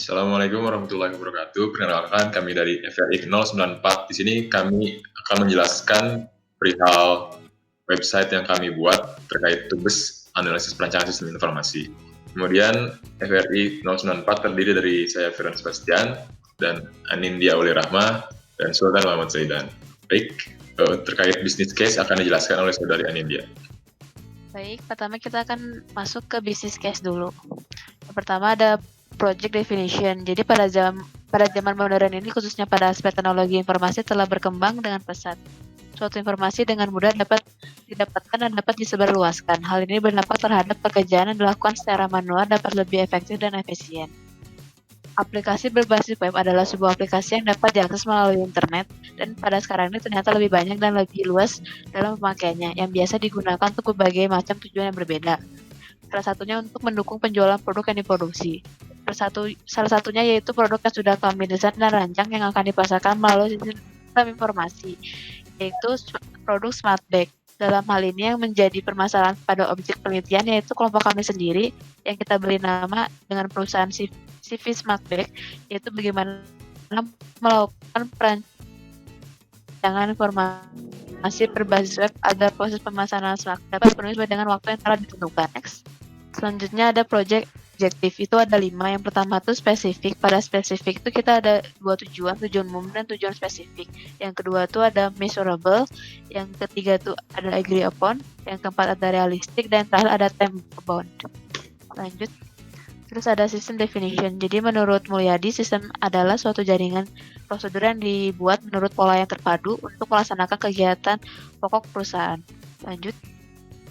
Assalamualaikum warahmatullahi wabarakatuh. Perkenalkan kami dari FRI 094. Di sini kami akan menjelaskan perihal website yang kami buat terkait tugas analisis perancangan sistem informasi. Kemudian FRI 094 terdiri dari saya Firman Sebastian dan Anindya Aulia Rahma dan Sultan Muhammad Zaidan. Baik, terkait bisnis case akan dijelaskan oleh saudari Anindya. Baik, pertama kita akan masuk ke business case dulu. Yang pertama ada project definition. Jadi pada zaman modern ini, khususnya pada aspek teknologi informasi, telah berkembang dengan pesat. Suatu informasi dengan mudah dapat didapatkan dan dapat disebarluaskan. Hal ini berdampak terhadap pekerjaan yang dilakukan secara manual dapat lebih efektif dan efisien. Aplikasi berbasis web adalah sebuah aplikasi yang dapat diakses melalui internet, dan pada sekarang ini ternyata lebih banyak dan lebih luas dalam pemakaiannya, yang biasa digunakan untuk berbagai macam tujuan yang berbeda. Salah satunya untuk mendukung penjualan produk yang diproduksi. Salah satunya yaitu produk yang sudah kami desain dan rancang yang akan dipasarkan melalui sistem informasi, yaitu produk Smart Bag. Dalam hal ini yang menjadi permasalahan pada objek penelitian yaitu kelompok kami sendiri yang kita beri nama dengan perusahaan CV Smart Bag, yaitu bagaimana melakukan perancangan informasi berbasis web agar proses pemesanan Smart dapat dipenuhi sesuai dengan waktu yang telah ditentukan. Next. Selanjutnya ada project objektif, itu ada 5. Yang pertama itu spesifik. Pada spesifik itu kita ada 2 tujuan umum dan tujuan spesifik. Yang kedua itu ada measurable, yang ketiga itu ada agree upon, yang keempat ada realistic, dan yang terakhir ada time bound. Lanjut. Terus ada system definition. Jadi menurut Mulyadi, sistem adalah suatu jaringan prosedur yang dibuat menurut pola yang terpadu untuk melaksanakan kegiatan pokok perusahaan. Lanjut.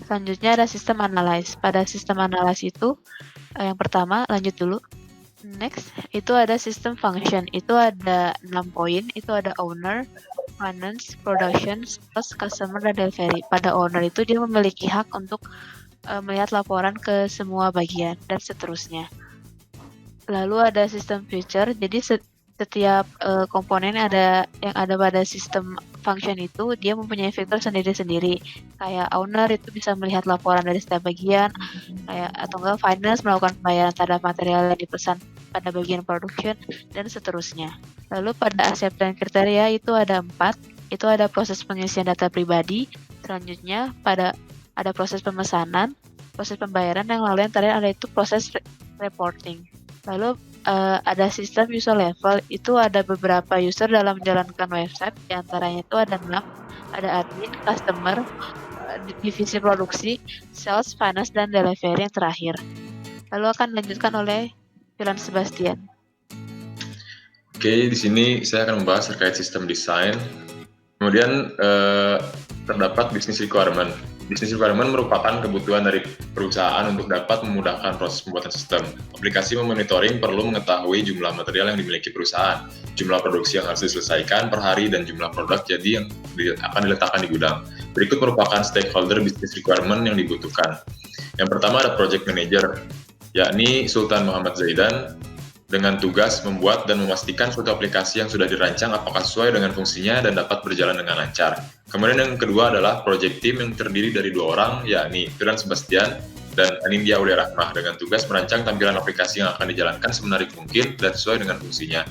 Selanjutnya ada sistem analyze. Pada sistem analyze itu yang pertama, lanjut dulu. Next, itu ada sistem function. Itu ada 6 poin. Itu ada owner, finance, production, sales, customer, dan delivery. Pada owner itu dia memiliki hak untuk melihat laporan ke semua bagian dan seterusnya. Lalu ada sistem feature. Jadi setiap komponen yang ada pada sistem function itu dia mempunyai fitur sendiri-sendiri. Kayak owner itu bisa melihat laporan dari setiap bagian, atau enggak finance melakukan pembayaran terhadap material yang dipesan pada bagian production, dan seterusnya. Lalu pada aset dan kriteria itu ada 4. Itu ada proses pengisian data pribadi. Selanjutnya ada proses pemesanan, proses pembayaran, yang lalu yang terakhir ada itu proses reporting. Lalu ada sistem user level. Itu ada beberapa user dalam menjalankan website. Di antaranya itu ada 6. Ada admin, customer, divisi produksi, sales, finance, dan delivery yang terakhir. Lalu akan dilanjutkan oleh Firman Sebastian. Oke, di sini saya akan membahas terkait sistem desain. Kemudian terdapat business requirement. Business requirement merupakan kebutuhan dari perusahaan untuk dapat memudahkan proses pembuatan sistem. Aplikasi memonitoring perlu mengetahui jumlah material yang dimiliki perusahaan, jumlah produksi yang harus diselesaikan per hari, dan jumlah produk jadi yang akan diletakkan di gudang. Berikut merupakan stakeholder business requirement yang dibutuhkan. Yang pertama ada project manager, yakni Sultan Muhammad Zaidan, dengan tugas membuat dan memastikan suatu aplikasi yang sudah dirancang apakah sesuai dengan fungsinya dan dapat berjalan dengan lancar. Kemudian yang kedua adalah project team yang terdiri dari 2 orang, yakni Firman Sebastian dan Anindya Aulia Rahma, dengan tugas merancang tampilan aplikasi yang akan dijalankan semenarik mungkin dan sesuai dengan fungsinya.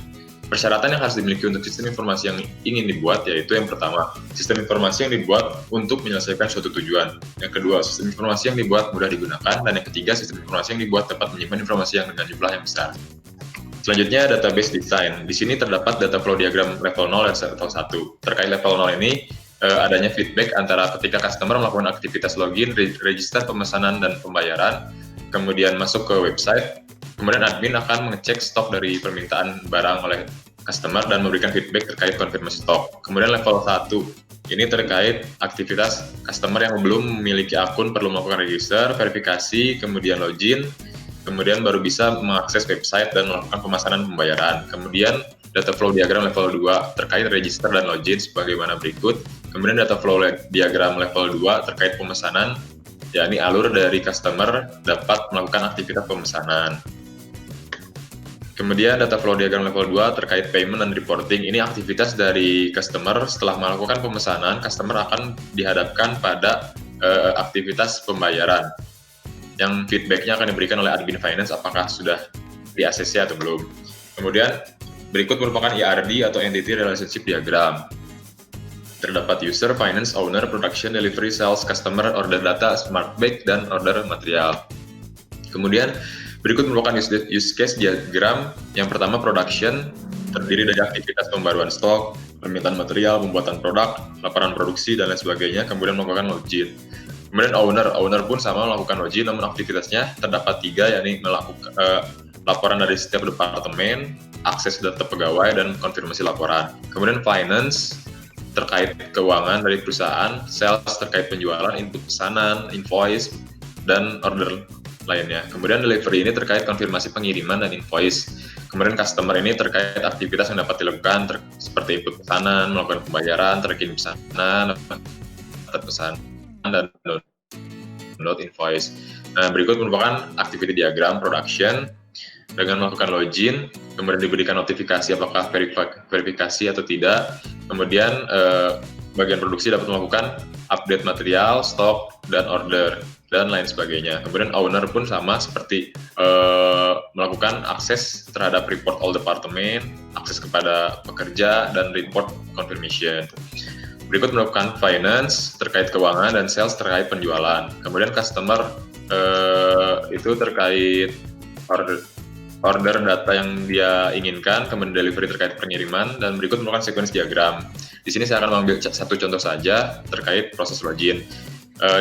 Persyaratan yang harus dimiliki untuk sistem informasi yang ingin dibuat yaitu yang pertama, sistem informasi yang dibuat untuk menyelesaikan suatu tujuan. Yang kedua, sistem informasi yang dibuat mudah digunakan. Dan yang ketiga, sistem informasi yang dibuat dapat menyimpan informasi yang dengan jumlah yang besar. Selanjutnya, database design. Di sini terdapat data flow diagram level 0 dan level 1. Terkait level 0 ini, adanya feedback antara ketika customer melakukan aktivitas login, register pemesanan dan pembayaran, kemudian masuk ke website, kemudian admin akan mengecek stok dari permintaan barang oleh customer dan memberikan feedback terkait konfirmasi stok. Kemudian level 1, ini terkait aktivitas customer yang belum memiliki akun perlu melakukan register, verifikasi, kemudian login, kemudian baru bisa mengakses website dan melakukan pemesanan pembayaran. Kemudian data flow diagram level 2 terkait register dan login sebagaimana berikut. Kemudian data flow diagram level 2 terkait pemesanan, yakni alur dari customer dapat melakukan aktivitas pemesanan. Kemudian data flow diagram level 2 terkait payment dan reporting. Ini aktivitas dari customer setelah melakukan pemesanan, customer akan dihadapkan pada aktivitas pembayaran, yang feedbacknya akan diberikan oleh admin finance apakah sudah di ACC atau belum. Kemudian berikut merupakan ERD atau Entity Relationship Diagram. Terdapat user, finance, owner, production, delivery, sales, customer, order data, smart bag, dan order material. Kemudian berikut merupakan use case diagram. Yang pertama production, terdiri dari aktivitas pembaruan stok, permintaan material, pembuatan produk, laporan produksi, dan lain sebagainya. Kemudian melakukan login. Kemudian owner pun sama melakukan login, namun aktivitasnya terdapat 3, yakni melakukan laporan dari setiap departemen, akses data pegawai, dan konfirmasi laporan. Kemudian finance terkait keuangan dari perusahaan, sales terkait penjualan, input pesanan, invoice, dan order lainnya. Kemudian delivery ini terkait konfirmasi pengiriman dan invoice. Kemudian customer ini terkait aktivitas yang dapat dilakukan seperti input pesanan, melakukan pembayaran, tracking pesanan, pesan, dan download invoice. Nah, berikut merupakan activity diagram production. Dengan melakukan login, kemudian diberikan notifikasi apakah verifikasi atau tidak. Kemudian bagian produksi dapat melakukan update material, stok, dan order, dan lain sebagainya. Kemudian owner pun sama seperti melakukan akses terhadap report all department, akses kepada pekerja, dan report confirmation. Berikut merupakan finance terkait keuangan dan sales terkait penjualan. Kemudian customer itu terkait order data yang dia inginkan, kemudian delivery terkait pengiriman, dan berikut merupakan sequence diagram. Di sini saya akan mengambil satu contoh saja terkait proses login,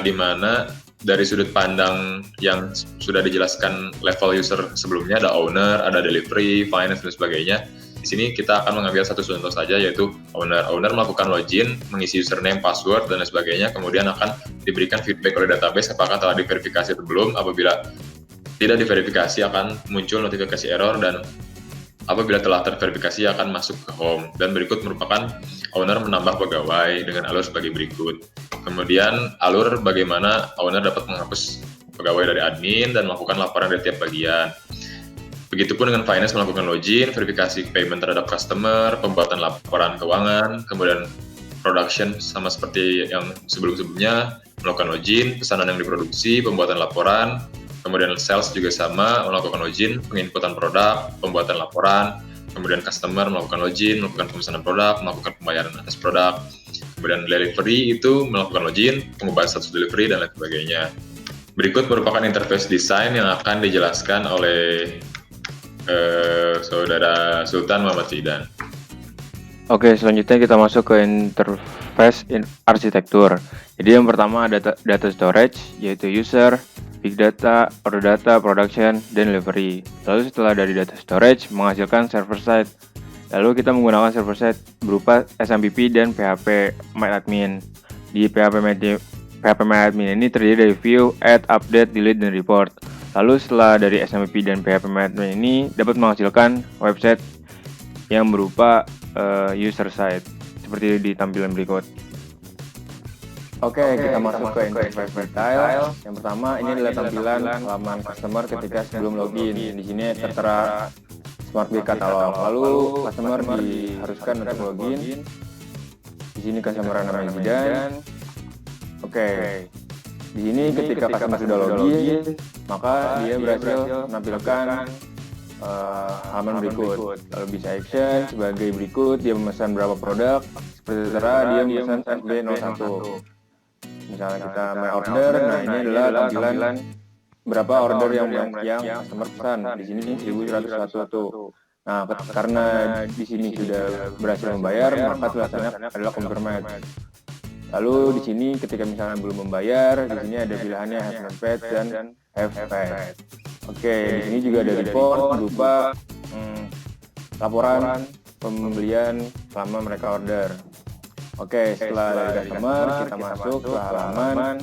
di mana dari sudut pandang yang sudah dijelaskan level user sebelumnya, ada owner, ada delivery, finance, dan sebagainya. Di sini kita akan mengambil satu contoh saja, yaitu owner. Owner melakukan login, mengisi username, password, dan lain sebagainya, kemudian akan diberikan feedback oleh database apakah telah diverifikasi atau belum. Apabila tidak diverifikasi akan muncul notifikasi error, dan apabila telah terverifikasi akan masuk ke home. Dan berikut merupakan owner menambah pegawai dengan alur sebagai berikut. Kemudian alur bagaimana owner dapat menghapus pegawai dari admin dan melakukan laporan dari tiap bagian. Begitupun dengan finance melakukan login, verifikasi payment terhadap customer, pembuatan laporan keuangan, kemudian production sama seperti yang sebelum-sebelumnya, melakukan login, pesanan yang diproduksi, pembuatan laporan. Kemudian sales juga sama, melakukan login, penginputan produk, pembuatan laporan, kemudian customer melakukan login, melakukan pemesanan produk, melakukan pembayaran atas produk. Kemudian delivery itu melakukan login, pengubahan status delivery, dan lain sebagainya. Berikut merupakan interface design yang akan dijelaskan oleh Saudara Sultan Muhammad Zidan. Oke, selanjutnya kita masuk ke interface arsitektur. Jadi yang pertama ada data storage, yaitu user, big data, order data, production, dan delivery. Lalu setelah dari data storage menghasilkan server side. Lalu kita menggunakan server side berupa SMTP dan PHP MyAdmin. Di PHP MyAdmin ini terdiri dari view, add, update, delete, dan report. Lalu setelah dari SMTP dan PHP MyAdmin ini dapat menghasilkan website yang berupa user site seperti di tampilan berikut. Oke, kita masuk ke interface detail. Yang pertama ini adalah tampilan halaman customer ketika sebelum login. Di sini tertera Smart Bag Catalog. Lalu customer diharuskan untuk login. Di sini customer namanya Zidan. Oke. Di sini ketika customer sudah login, maka dia berhasil menampilkan halaman berikut. Lalu bisa action sebagai berikut, dia memesan berapa produk. Seperti tertera dia memesan SB01. Misalnya kita my order, nah ini adalah tampilan berapa order yang customer pesan. Di sini 1101 tuh. Nah, karena di sini sudah berhasil membayar, maka tulisannya adalah confirmed. Lalu di sini ketika misalnya belum membayar, di sini ada pilihannya have not paid dan have paid. Oke, di sini juga ada report berupa laporan pembelian selama mereka order. Oke, setelah dari customer kita masuk ke halaman.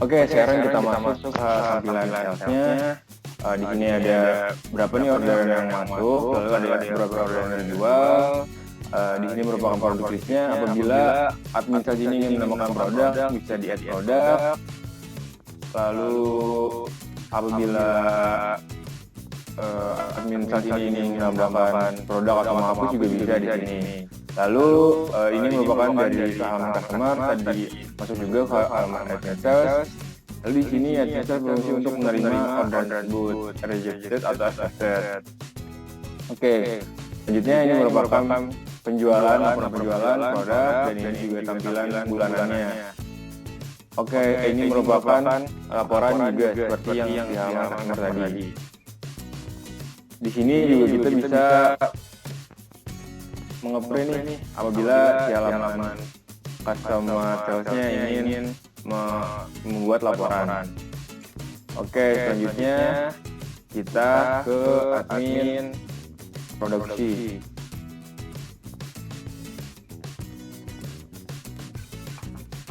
Sekarang kita masuk ke tampilan salesnya. Di sini ada berapa nih order yang masuk, lalu ada berapa order yang dijual. Di sini merupakan produk listnya. Apabila admin sales ini ingin menambahkan produk, bisa di add produk. Lalu apabila admin sales ini ingin menambahkan produk atau menghapus juga bisa di sini. Lalu ini merupakan dari halaman customer, tadi masuk juga ke halaman admin sales. Lalu di sini admin store berfungsi untuk menerima orderan tersebut, rejected atau accepted. Oke, selanjutnya ini merupakan penjualan produk, dan ini juga tampilan bulanannya. Oke, ini merupakan laporan juga seperti yang di halaman customer tadi. Di sini juga kita bisa mengeprint nih apabila si halaman customer salesnya ingin membuat laporan. Oke, selanjutnya kita ke admin produksi.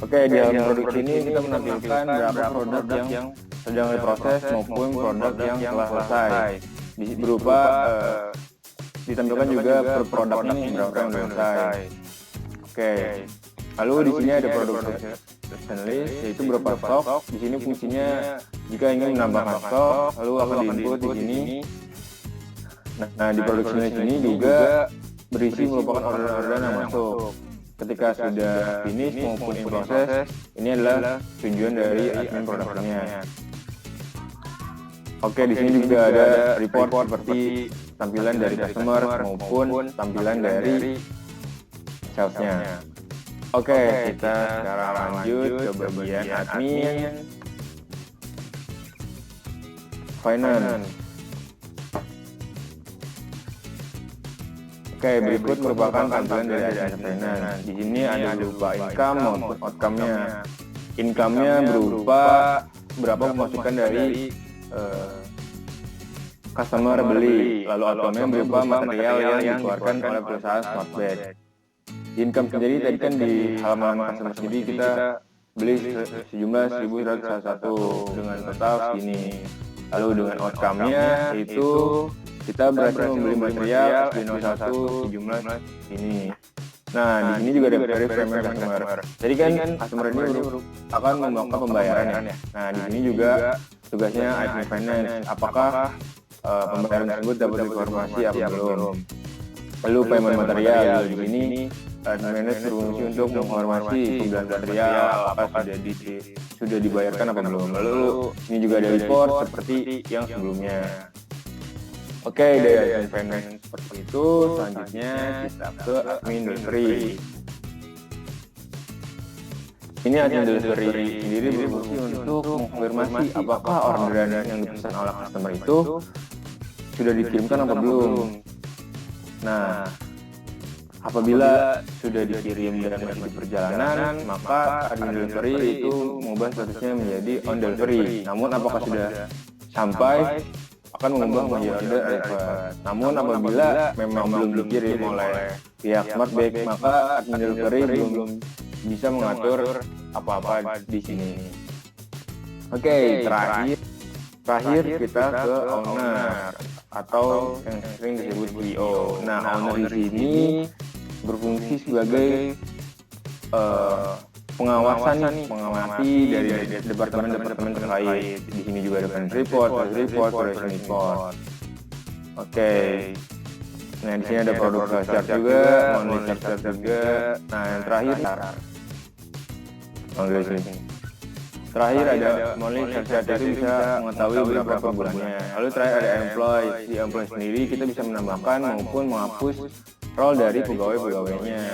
Oke, di dalam produksi ini kita menampilkan berapa produk yang sedang diproses maupun produk yang telah selesai. Berupa ditampilkan juga per produknya nih berapa yang selesai. Oke. Lalu di sini ada produk list, yaitu berupa stok. Di sini fungsinya jika ingin menambahkan stok, lalu akan diinput di sini. Nah, di produksi list ini juga berisi merupakan orderan-orderan yang masuk. Ketika sudah finish maupun in process, ini adalah tujuan dari admin produknya. Oke, di sini juga ada report seperti tampilan dari customer maupun tampilan dari salesnya. Oke, kita sekarang lanjut ke bagian admin finance. Oke, berikut merupakan tampilan dari admin finance. Di sini ada berupa income maupun outcome-nya. Income-nya berupa berapa pemasukan dari customer beli, lalu outcome-nya berupa material yang dikeluarkan oleh perusahaan Smartbed. Income sendiri tadi kan di halaman customer sendiri kita beli sejumlah 1.101 dengan total segini. Lalu dengan outcome-nya itu kita berhasil membeli material SB01 sejumlah ini. Nah, di sini juga ada very payment customer. Jadi kan customer ini akan melakukan pembayaran ya. Nah, di sini juga tugasnya admin finance. Apakah pembayaran tersebut dapat informasi apa belum? Lalu payment material di sini admin finance berfungsi untuk menginformasi pembelian material apakah sudah dibayarkan apa belum. Lalu ini juga ada report seperti yang sebelumnya. Oke, dari admin finance seperti itu. Selanjutnya kita ke admin delivery. Ini admin delivery sendiri berfungsi untuk mengkonfirmasi apakah orderan yang dipesan oleh customer itu sudah dikirimkan apa belum. Nah, apabila sudah dikirim dan masih di perjalanan, maka admin delivery itu mengubah statusnya menjadi on delivery. Namun apakah sudah sampai, akan mengubah menjadi order arrival. Namun apabila memang belum dikirim oleh pihak Smartbed, maka admin delivery belum bisa mengatur apa-apa di sini. Oke, terakhir kita ke owner atau yang sering disebut PO. Nah, owner di sini berfungsi sebagai mengawasi dari departemen-departemen terkait. Di sini juga ada finance report, operation report. Oke. Nah, di sini ada produk chart juga, monthly chart juga. Nah, yang terakhir Terakhir ada monthly chart itu bisa mengetahui berapa per bulannya. Lalu terakhir ada employee. Di employee sendiri kita bisa menambahkan maupun menghapus role dari pegawai-pegawainya.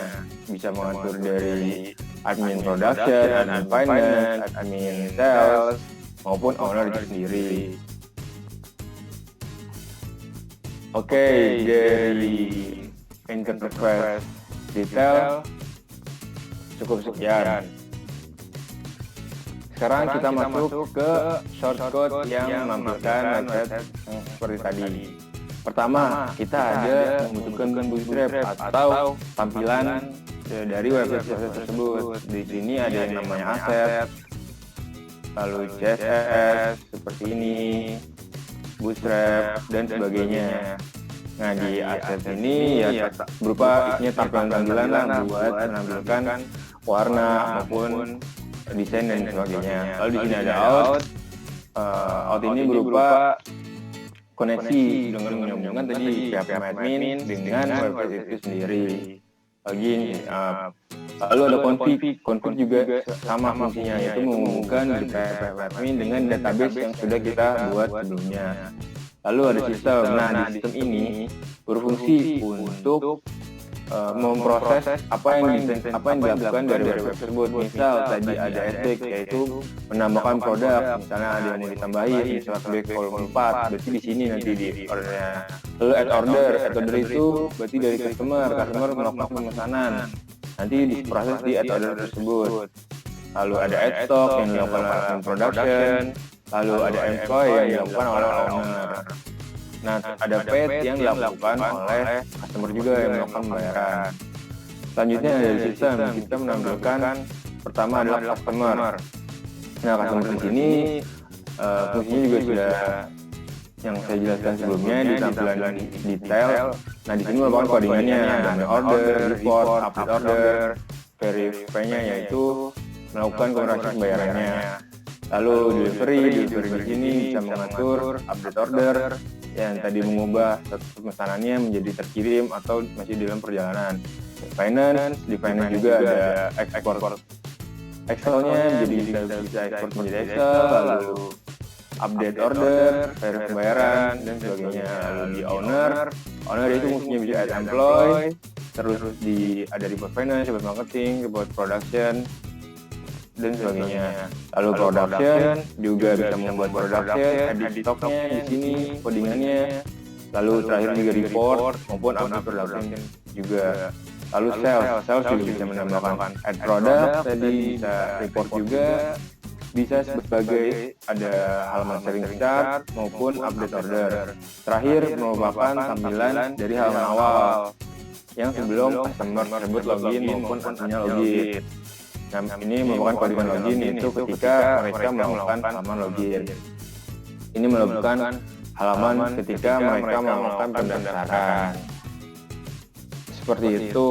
Bisa mengatur dari admin production, admin finance, admin sales, maupun owner itu sendiri. Oke, dari interface detail cukup sekian. Sekarang kita masuk ke shortcut yang menampilkan website yang seperti tadi. Pertama, kita ada membutuhkan bootstrap atau tampilan dari website tersebut. Di sini ada yang namanya aset, lalu CSS seperti ini, bootstrap dan sebagainya. Nah, di aset ini ya berupa isinya tampilan-tampilan lah buat menampilkan warna maupun desain dan sebagainya. Lalu di sini ada out ini berupa koneksi dengan menyambungkan tadi pihak admin dengan website itu sendiri. login, sign up. Lalu ada config juga sama fungsinya, yaitu menghubungkan admin dengan database yang sudah kita buat sebelumnya. Lalu ada sistem. Nah, di sistem ini berfungsi untuk memproses apa yang dilakukan dari web tersebut. Misal tadi ada add, yaitu menambahkan produk, misalnya ada yang mau ditambahin, misalnya back column 4, berarti di sini nanti di ordernya. Lalu add order itu berarti dari customer melakukan pemesanan, nanti diproses di add order tersebut. Lalu ada add stock yang dilakukan oleh production, lalu ada employee yang dilakukan oleh owner. Nah, ada paid yang dilakukan oleh customer juga yang melakukan pembayaran. Selanjutnya ada sistem. Kita menampilkan pertama adalah customer. Nah, customer di sini fungsinya juga sudah yang saya jelaskan sebelumnya di tampilan detail. Nah, di sini merupakan codingannya, ada order, report, update order, verify-nya yaitu melakukan konversi pembayarannya. Lalu delivery di sini bisa mengatur update order yang tadi mengubah status pemesanannya menjadi terkirim atau masih dalam perjalanan. Di finance juga ada export Excelnya jadi bisa export menjadi Excel, lalu update order, verify pembayaran dan sebagainya. Lalu di owner itu fungsinya bisa add employee, terus ada report finance, report marketing, report production dan sebagainya. Lalu production juga bisa membuat production, edit stoknya di sini, codingannya. Lalu terakhir juga report maupun update production juga. Lalu sales juga bisa menambahkan add product, tadi bisa report juga, bisa sebagai ada halaman sharing chart maupun update order. Terakhir merupakan tampilan dari halaman awal yang sebelum customer tersebut login maupun adminnya login. Nah, ini merupakan kode login itu ketika mereka melakukan halaman login. Ini melakukan halaman ketika mereka melakukan pendaftaran. Seperti itu.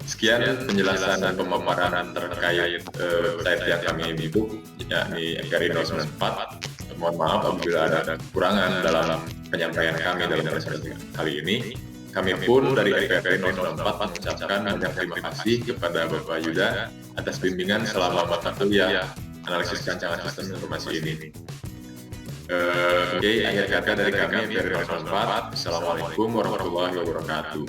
Sekian penjelasan dan pemaparan terkait website yang kami buat, yakni MPRI 094. Mohon maaf apabila ada kekurangan dalam penyampaian kami dalam episode kali ini. Kami pun dari MPRI 094 mengucapkan banyak terima kasih kepada Bapak Yuda atas bimbingan selama mata kuliah analisis rancangan sistem informasi ini. Oke, akhir kata dari kami MPRI 094. Assalamualaikum warahmatullahi wabarakatuh.